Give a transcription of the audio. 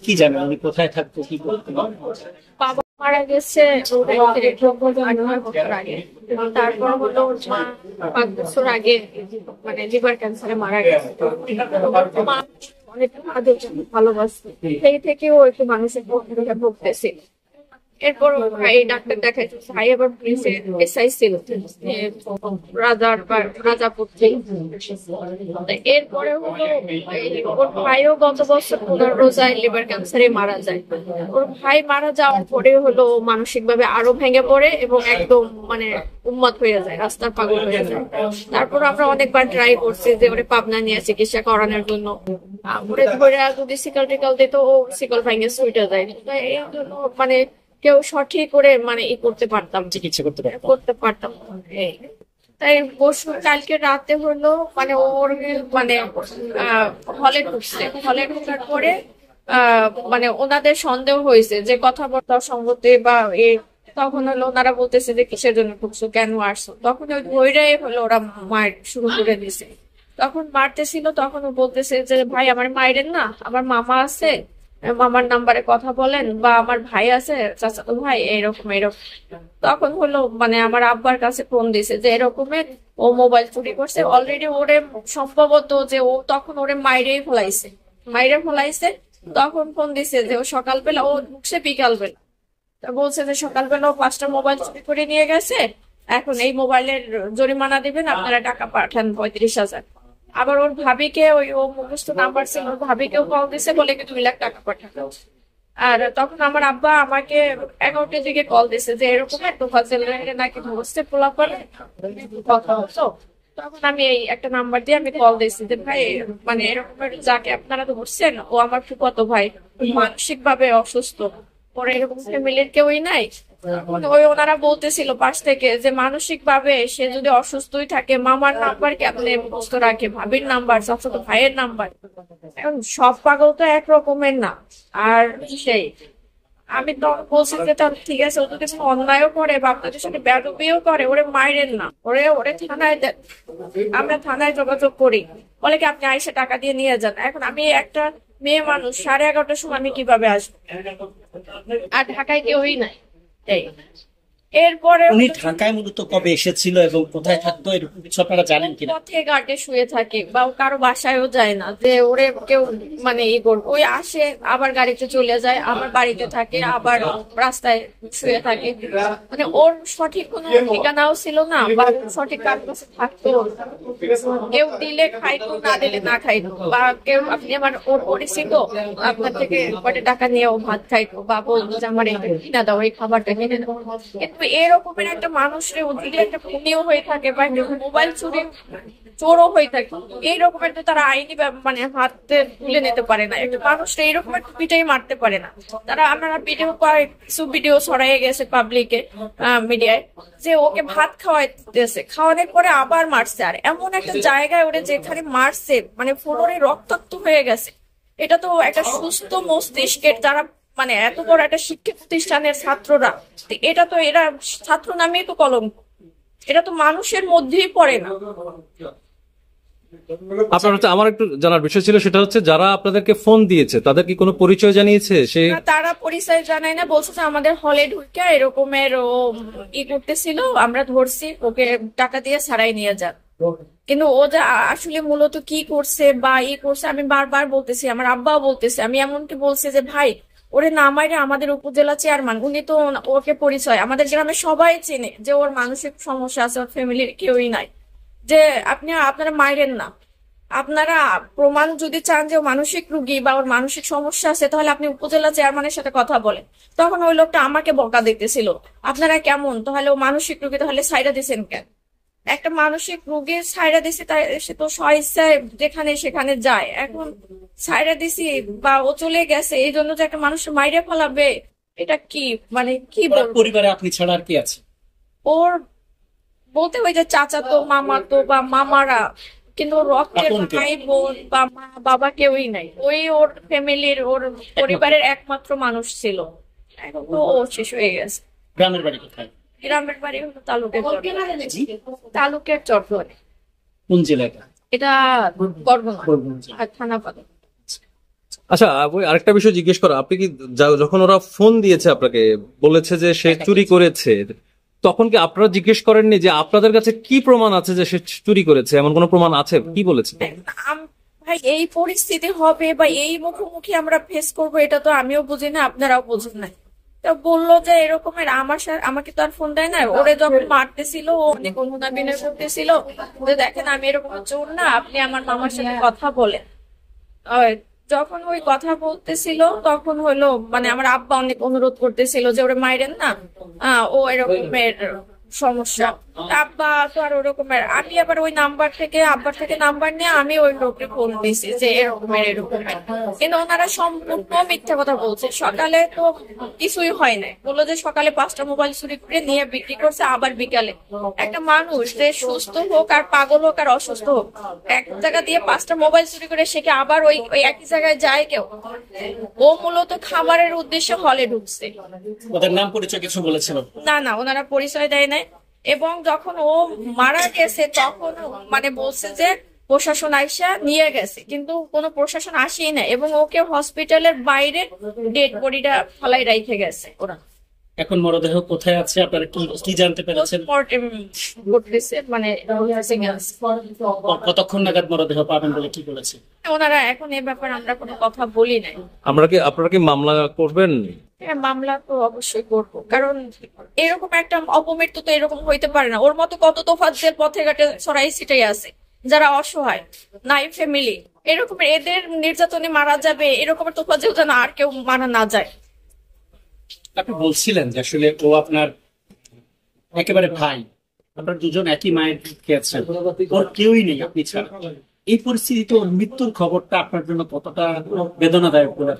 কি জানেন উনি কোথায় থাকতো, কি করতো? বাবা মারা গেছে ওর 8-9 বছর আগে। তারপর হলো ওর মা 5 বছর আগে মানে লিভার ক্যান্সারে মারা গেছে। তো ওর মা অনেক আদর ভালোবাসতো, সেই থেকে ও একটু মানসিক রোগে ভুগতেছিল। এরপর ভাই ডাক্তার দেখাইছে, ভাই আবার পুলিশে এসআই ছিল রাজার বা রাজাপুর থেকে। এরপরে হলো ওর ভাইও গত বছর 15 রোজায় লিভার ক্যান্সারে মারা যায়। ওর ভাই মারা যাওয়ার পরে হলো মানসিক ভাবে আরো ভেঙে পড়ে এবং একদম মানে উন্মাদ হয়ে যায়, রাস্তার পাগল হয়ে যায়। তারপর আমরা অনেকবার ট্রাই করছি যে ওরে পাবনা নিয়ে চিকিৎসা করানোর জন্য। ওরে ধরে যদি সিকল টিকল দিত, ও সিকল ভেঙে ছুটে যায়। তাই এই জন্য মানে কেউ সঠিক করে মানে করতে পারতাম, চিকিৎসা করতে পারতাম এই। তাই পরশু কালকে রাতে হলো মানে ওর মানে হলে ঢুকছে, হলে ঢোকার পরে মানে ওনাদের সন্দেহ হয়েছে যে কথাবার্তা সঙ্গতে বা তখন হলো ওনারা বলতেছে যে কিসের জন্য ঢুকছো, কেন আসছো। তখন ওই ধৈর্যই হলো ওরা মার শুরু করে দিছে। তখন মারতেছিল, তখন ও বলতেছে যে ভাই আমার মায়ের না, আমার মামা আছে, মামার নাম্বারে কথা বলেন, বা আমার ভাই আছে চাচাতো ভাই, এরকম এরকম। তখন হলো মানে আমার আব্বার কাছে ফোন দিছে যে এরকমের ও মোবাইল চুরি করছে। অলরেডি ওরে সম্ভবত যে ও তখন ওরে মাইরে ফেলাইছে। তখন ফোন দিছে যে ও সকালবেলা ও ঢুকছে বিকালবেলা, বলছে যে সকালবেলা ও 5টা মোবাইল চুরি করে নিয়ে গেছে, এখন এই মোবাইলের জরিমানা দিবেন, আপনারা টাকা পাঠান 35,000। আবার ওর ভাবিকে ও মুখস্থ নাম্বার ছিল, ওর ভাবিকেও কল দিছে, বলে কি 2 লাখ টাকা পাঠানো। আর তখন আমার আব্বা আমাকে 11টার দিকে কল দিছে যে এরকম একটা ফাজিলের নাকি ধরছে পোলাপানে কথা হতো। তখন আমি এই একটা নাম্বার দিয়ে আমি কল দিয়েছি যে ভাই মানে এরকমের যাকে আপনারা ধরছেন ও আমার ফুফাতো ভাই, মানসিক ভাবে অসুস্থ, পরে এরকম ফ্যামিলির কেউই নাই। ওনারা বলতেছিল পাশ থেকে যে মানসিক ভাবে সে যদি অসুস্থই থাকে, মামার নাম্বার কেমনে মুখস্থ রাখে, ভাবির নাম্বার, চাচাতো ভাইয়ের নাম্বার। এখন সব পাগল তো এক রকমের না। আর সেই আমি তো বলছি যে তাহলে ঠিক আছে, ও যদি কোনো অন্যায়ও করে বা আপনাদের সাথে বেয়াদবিও করে, ওরে মাইরেন না, ওরে ওরে থানায় দেন। আমরা থানায় যোগাযোগ করি, বলে কি আপনি আইসা টাকা দিয়ে নিয়ে যান। এখন আমি একটা মেয়ে মানুষ, 11:30টার সময় আমি কিভাবে আসবো, আর ঢাকায় কেউই নাই। এই এরপরে উনি ঢাকায় মূলত কবে এসেছিল এবং কোথায় থাকতো এরকম কিছু আপনারা জানেন কিনা? পথে ঘাটে শুয়ে থাকে বা ও কারো বাসায়ও যায় না যে ওরে কেউ মানে করবে। ওই আসে আবার গাড়িতে চলে যায়, আবার বাড়িতে থাকে, আবার রাস্তায় শুয়ে থাকে। মানে ওর সঠিক কোনো ঠিকানাও ছিল না, বা সঠিক কার কাছে থাকতো। কেউ দিলে খাইতো, না দিলে না খাইতো, বা কেউ আপনি আমার ওর পরিচিত, আপনার থেকে কয়টা টাকা নিয়ে ও ভাত খাইতো, বা বলতো যে আমার এটা কিনা দাও, এই খাবারটা কিনে দাও। কিন্তু এরকমের একটা মানুষের যদি একটা খুনিও হয়ে থাকে বা মোবাইল চুরি চোরও হয়ে থাকে, এইরকমের তো তারা আইনি মানে হাতে তুলে নিতে পারে না। একটা মানুষটা এইরকম একটা পিটাই মারতে পারে না। তারা আপনারা ভিডিও কিছু ভিডিও ছড়াই গেছে পাবলিকে, মিডিয়ায়, যে ওকে ভাত খাওয়াইতেছে, খাওয়ানোর পরে আবার মারছে। আর এমন একটা জায়গায় ওরে যেখানে মারছে মানে ফ্লোরে রক্তাক্ত হয়ে গেছে। এটা তো একটা সুস্থ মস্তিষ্কের যারা মানে এত বড় একটা শিক্ষা প্রতিষ্ঠানের ছাত্ররা, এটা তো এরা ছাত্র নামেই তো কলঙ্ক, এটা তো মানুষের মধ্যেই পড়ে না। আপনার হচ্ছে আমার একটু জানার বিষয় ছিল, সেটা হচ্ছে যারা আপনাদেরকে ফোন দিয়েছে তাদের কি কোনো পরিচয় জানিয়েছে? সে তারা পরিচয় জানায় না, বলছে যে আমাদের হলে ঢুকে এরকমের ও করতেছিল, আমরা ধরছি, ওকে টাকা দিয়ে ছাড়াই নিয়ে যান। কিন্তু ও যে আসলে মূলত কি করছে বা করছে আমি বারবার বলতেছি, আমার আব্বাও বলতেছে, আমি এমনকি বলছি যে ভাই ওরে না মাইরে আমাদের উপজেলা চেয়ারম্যান উনি তো ওকে পরিচয় আমাদের গ্রামে সবাই চেনে যে ওর মানসিক সমস্যা আছে, ওর ফ্যামিলির কেউই নাই, যে আপনারা মাইরেন না। আপনারা প্রমাণ যদি চান যে ও মানসিক রুগী বা ওর মানসিক সমস্যা আছে, তাহলে আপনি উপজেলা চেয়ারম্যানের সাথে কথা বলেন। তখন ওই লোকটা আমাকে বকা দিতেছিল, আপনারা কেমন, তাহলে ও মানসিক রুগী, তাহলে সাইডা দিচ্ছেন কেন? একটা মানসিক রোগীর সাইডা দিছি, তাই সে তো স্বইচ্ছায় যেখানে সেখানে যায়। এখন সাইডা দিছি বা ও চলে গেছে এই জন্য যে একটা মানুষ মাইরে ফেলাবে, এটা কি মানে কি বলবো? পরিবারে আপনি ছাড়া আর কি আছে? ওর বলতে ওই যে চাচাতো মামাতো বা মামারা, কিন্তু ওর রক্তের ভাই বোন বা মা বাবা কেউই নাই। ওই ওর ফ্যামিলির ওর পরিবারের একমাত্র মানুষ ছিল। এখন তো ও শেষ হয়ে গেছে। গ্রামের বাড়ি কোথায়? গ্রামের বাড়ি হলো তালুকের চট্টগ্রামে। কোন জেলায়? এটা বরগুনা, থানা পাতা। আচ্ছা, ওই আরেকটা বিষয় জিজ্ঞেস করা, আপনি কি যখন ওরা ফোন দিয়েছে আপনাকে, বলেছে যে সে চুরি করেছে, তখন কি আপনারা জিজ্ঞেস করেননি যে আপনাদের কাছে কি প্রমাণ আছে যে সে চুরি করেছে, এমন কোনো প্রমাণ আছে? কি বলেছে? ভাই এই পরিস্থিতি হবে বা এই মুখোমুখি আমরা ফেস করবো এটা তো আমিও বুঝি না, আপনারাও বুঝেন না। তো বললো যে এরকমের আমার সাথে, আমাকে তো আর ফোন দেয় না, ওরে যখন মারতেছিল ও অনেক অনুনা বিনয় করতেছিল যে দেখেন আমি এরকম চোর না, আপনি আমার মামার সাথে কথা বলেন। যখন ওই কথা বলতেছিল তখন হলো মানে আমার আব্বা অনেক অনুরোধ করতেছিল যে ওরে মাইরেন না, ও এরকমের সমস্যা। আব্বা তো আর ওরকমের, আমি আবার ওই নাম্বার থেকে আব্বার থেকে নাম্বার নিয়ে আমি ওই লোককে ফোন দিছি যে এরকমের। কিন্তু ওনারা সম্পূর্ণ মিথ্যা কথা বলছে। সকালে তো কিছুই হয় নাই, বললো যে সকালে 5টা মোবাইল চুরি করে নিয়ে বিক্রি করছে, আবার বিকালে। একটা মানুষ যে সুস্থ হোক আর পাগল হোক আর অসুস্থ হোক, এক জায়গা দিয়ে 5টা মোবাইল চুরি করে সে কি আবার ওই ওই একই জায়গায় যায় কেউ? ও মূলত খামারের উদ্দেশ্যে হলে ঢুকছে। ওদের নাম পরিচয় কিছু বলেছিল? না না, ওনারা পরিচয় দেয় নাই। এবং যখন ও মারা গেছে তখন মানে বলছে যে প্রশাসন আইসা নিয়ে গেছে, কিন্তু কোনো প্রশাসন আসেই না এবং ওকে হসপিটালের বাইরে ডেড বডিটা ফলাই রেখে গেছে ওরা। এখন মরদেহ কোথায় আছে আপনারা কি জানতে পেরেছেন? পোস্টমর্টেম করতেছে, মানে কতক্ষণ নাগাদ মরদেহ পাবেন বলে কি বলেছে ওনারা? এখন এই ব্যাপারে আমরা কোনো কথা বলি নাই। আপনারা কি মামলা করবেন? হ্যাঁ, মামলা তো অবশ্যই করবো, কারণ এরকম একটা অপমৃত্যু তো এরকম হইতে পারে না। ওর মতো কত তোফাজ্জেল পথে ঘাটে ছড়াই ছিটাই আছে যারা অসহায়, নাই ফ্যামিলি, এরকম এদের নির্যাতনে মারা যাবে, এরকমের তোফাজ্জেল যেন আর কেউ মারা না যায়। আপনি বলছিলেন যে আসলে ও আপনার একেবারে ভাই, আপনার দুজন একই মায়ের দুধ খেয়েছেন, ওর কেউই নেই আপনি ছাড়া। এই পরিস্থিতিতে ওর মৃত্যুর খবরটা আপনার জন্য কতটা বেদনাদায়ক বলে